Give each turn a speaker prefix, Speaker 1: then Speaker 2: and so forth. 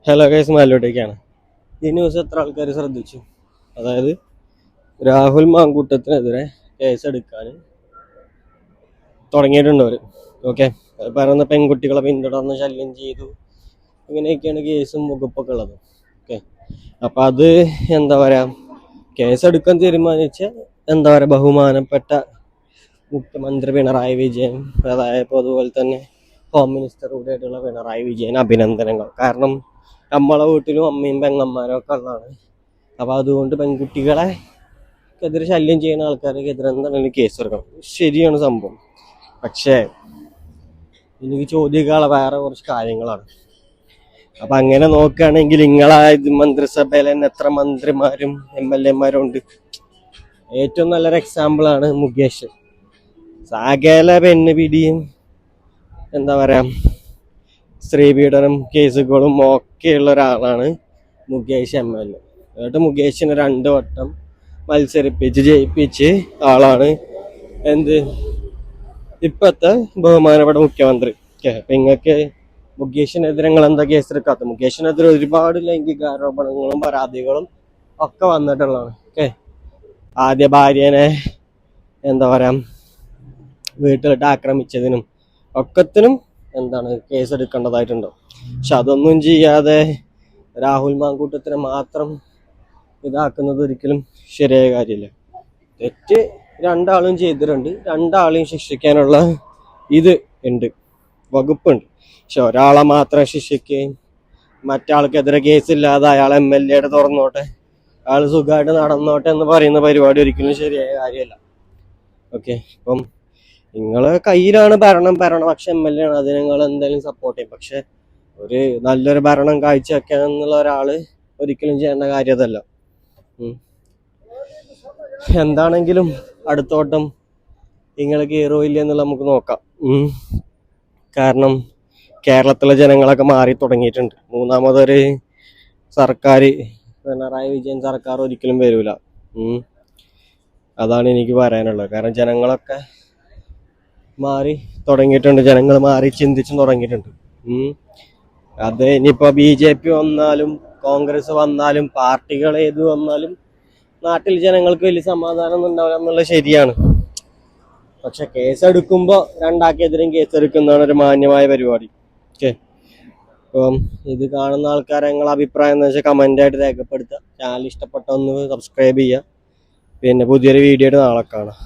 Speaker 1: Hello guys, മാലോട്ടേക്കാണ്. ഈ news എത്ര ആൾക്കാർ ശ്രദ്ധിച്ചു? അതായത് രാഹുൽ മാങ്കൂട്ടത്തിനെതിരെ കേസെടുക്കാൻ തുടങ്ങിയിട്ടുണ്ട് അവർ. ഓക്കെ, പറയുന്ന പെൺകുട്ടികളെ പിന്തുടർന്ന് ശല്യം ചെയ്തു, ഇങ്ങനെയൊക്കെയാണ് കേസും വകുപ്പൊക്കെ ഉള്ളത്. ഓക്കെ, അപ്പം അത് എന്താ പറയുക, കേസെടുക്കാൻ തീരുമാനിച്ച എന്താ പറയുക, ബഹുമാനപ്പെട്ട മുഖ്യമന്ത്രി പിണറായി വിജയൻ, അതായത് അതുപോലെ തന്നെ ഹോം മിനിസ്റ്റർ കൂടെ ആയിട്ടുള്ള പിണറായി വിജയൻ അഭിനന്ദനങ്ങൾ. കാരണം നമ്മളെ വീട്ടിലും അമ്മയും പെങ്ങന്മാരും ഒക്കെ ഉള്ളതാണ്. അപ്പോൾ അതുകൊണ്ട് പെൺകുട്ടികളെ എതിരെ ശല്യം ചെയ്യുന്ന ആൾക്കാർക്കെതിരെ എന്താണെങ്കിലും കേസ് എടുക്കണം. ശരിയാണ് സംഭവം. പക്ഷേ എനിക്ക് ചോദിക്കാനുള്ള വേറെ കുറച്ച് കാര്യങ്ങളാണ്. അപ്പം അങ്ങനെ നോക്കുകയാണെങ്കിൽ നിങ്ങളെ മന്ത്രിസഭയിൽ തന്നെ എത്ര മന്ത്രിമാരും MLA-മാരും ഉണ്ട്. ഏറ്റവും നല്ലൊരു എക്സാമ്പിളാണ് മുകേഷ്. സകല പെണ്ണുപിടിയും എന്താ പറയുക, സ്ത്രീപീഡനം കേസുകളും ഒക്കെയുള്ള ഒരാളാണ് മുകേഷ് MLA. എന്നിട്ട് മുകേഷിനെ 2 വട്ടം മത്സരിപ്പിച്ച് ജയിപ്പിച്ച് ആളാണ് എന്ത് ഇപ്പോഴത്തെ ബഹുമാനപ്പെട്ട മുഖ്യമന്ത്രി. അപ്പം നിങ്ങൾക്ക് മുകേഷിനെതിരെ നിങ്ങൾ എന്താ കേസെടുക്കാത്ത? മുകേഷിനെതിരെ ഒരുപാട് ലൈംഗികാരോപണങ്ങളും പരാതികളും ഒക്കെ വന്നിട്ടുള്ളതാണ്. ഓക്കെ, ആദ്യ ഭാര്യനെ എന്താ പറയുക, വീട്ടിലിട്ട് ആക്രമിച്ചതിനും ഒക്കത്തിനും എന്താണ് കേസെടുക്കേണ്ടതായിട്ടുണ്ടോ? പക്ഷെ അതൊന്നും ചെയ്യാതെ രാഹുൽ മാങ്കൂട്ടത്തിനെ മാത്രം ഇതാക്കുന്നത് ഒരിക്കലും ശരിയായ കാര്യമില്ല. തെറ്റ് 2 ആളും ചെയ്തിട്ടുണ്ട്, 2 ആളെയും ശിക്ഷിക്കാനുള്ള ഇത് ഉണ്ട്, വകുപ്പുണ്ട്. പക്ഷെ ഒരാളെ മാത്രം ശിക്ഷിക്കുകയും മറ്റാൾക്കെതിരെ കേസില്ലാതെ അയാൾ MLA-യുടെ തുറന്നോട്ടെ, അയാൾ സുഖമായിട്ട് നടന്നോട്ടെ എന്ന് പറയുന്ന പരിപാടി ഒരിക്കലും ശരിയായ കാര്യമല്ല. ഓക്കെ, ഇപ്പം നിങ്ങളെ കയ്യിലാണ് പക്ഷെ MLA ആണ്, അതിന് നിങ്ങൾ എന്തായാലും സപ്പോർട്ട് ചെയ്യും. പക്ഷെ ഒരു നല്ലൊരു ഭരണം കാഴ്ചവെക്കാൻ എന്നുള്ള ഒരാൾ ഒരിക്കലും ചെയ്യേണ്ട കാര്യം അതല്ല. എന്താണെങ്കിലും അടുത്തോട്ടം നിങ്ങൾ കയറോ ഇല്ല എന്നുള്ള നമുക്ക് നോക്കാം. കാരണം കേരളത്തിലെ ജനങ്ങളൊക്കെ മാറി തുടങ്ങിയിട്ടുണ്ട്. 3ാമതൊരു സർക്കാർ, പിണറായി വിജയൻ സർക്കാർ ഒരിക്കലും വരില്ല. അതാണ് എനിക്ക് പറയാനുള്ളത്. കാരണം ജനങ്ങളൊക്കെ മാറി തുടങ്ങിയിട്ടുണ്ട്, ജനങ്ങൾ മാറി ചിന്തിച്ചും തുടങ്ങിയിട്ടുണ്ട്. അത് ഇനിയിപ്പോൾ BJP വന്നാലും കോൺഗ്രസ് വന്നാലും പാർട്ടികൾ ഏത് വന്നാലും നാട്ടിൽ ജനങ്ങൾക്ക് വലിയ സമാധാനം ഒന്നും ഉണ്ടാവില്ല എന്നുള്ളത് ശരിയാണ്. പക്ഷെ കേസെടുക്കുമ്പോൾ 2 ആൾക്കെതിരെയും കേസെടുക്കുന്നതാണ് ഒരു മാന്യമായ പരിപാടി. ഓക്കെ, അപ്പം ഇത് കാണുന്ന ആൾക്കാരെ നിങ്ങളുടെ അഭിപ്രായം എന്ന് വെച്ചാൽ കമൻ്റായിട്ട് രേഖപ്പെടുത്തുക. ചാനൽ ഇഷ്ടപ്പെട്ട ഒന്ന് സബ്സ്ക്രൈബ് ചെയ്യുക. പിന്നെ പുതിയൊരു വീഡിയോ നാളെ കാണാം.